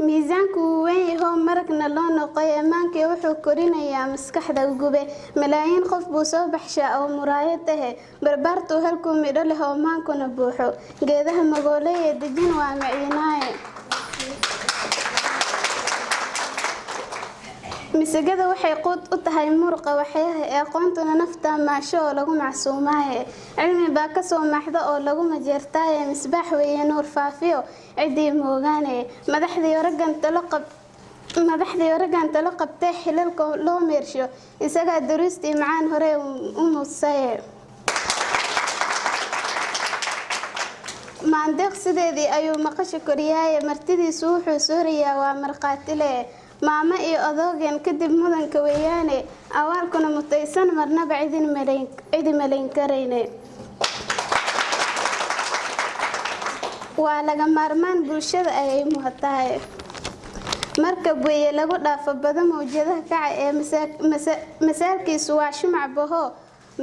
miisaanku wuu weyn yahay markna loo noqoy ammaanka wuxuu korinayaa maskaxda gube malaayiin qof buu soo baxshaa oo muraayad ah barbaartu halkuu midho leh oo maankuna buuxo geedaha magoolay ee dejin waa maciinaaye مسجده waxay qod u tahay muruqa waxyaha ee aqoontuna nafta maasho oo lagu macsuumaaye cilmi baa ka soo maxdo oo lagu majeertaaye misbaax weeye nuur faafiyo cidii moogaane madaxdii oragan talo qabtay xilalka loo meersho isaga duristii macaan hore u muusay maandeeq sideedii ayuu maqasho koriyay martidiisu wuxuu sooriyaa waa marqaatile maama iyo adoogeen kadib mudanka weeyaane awaalkuna mutaysan marnaba cidi malayn karayne waa laga maarmaan bulshada ay muhatahay marka weeye lagu dhaafo badan mowjadaha kaca ee masaalkiisu waa shumac baho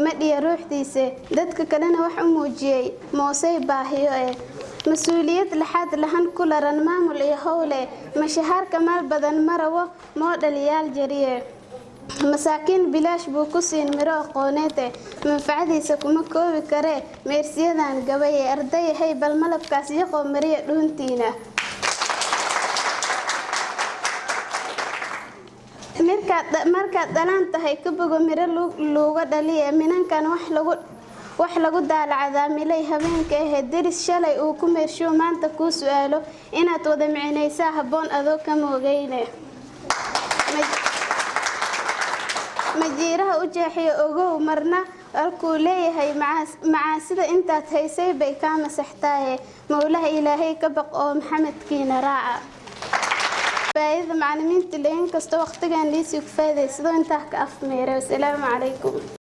ma dhiya ruuxdiisa dadka kalena wax u muujiyay moosay baahiyo مسؤولية لحد لهن كل رنمام الإهولة مشهار كمال بدن مروا موديل يال جريه مساكين بلاش بوكسين مرو قونته منفعدي سكوما كوبي كره ميرسيدان قبي أردي هي بالملب كاسيقو مريء دونتينا markaad dhalaan tahay ka bogo miro looga dhaliya minankan wax lagu daalacada milay habeenka ah diris shalay uu ku meesho maanta ku su'aalo inaad wada micnaysaa haboon adoo ka moogayne majiiraha u jeexiyo ogow marna alku leeyahay macaasida intaad haysay bay ka masaxtaaye mawlaha ilaahay ka baq oo maxamedkiina raaca baayida macallimiinta leen kasta waqtigan liisi ku faa'iideysto inta ka afmeeray. Assalaamu calaykum.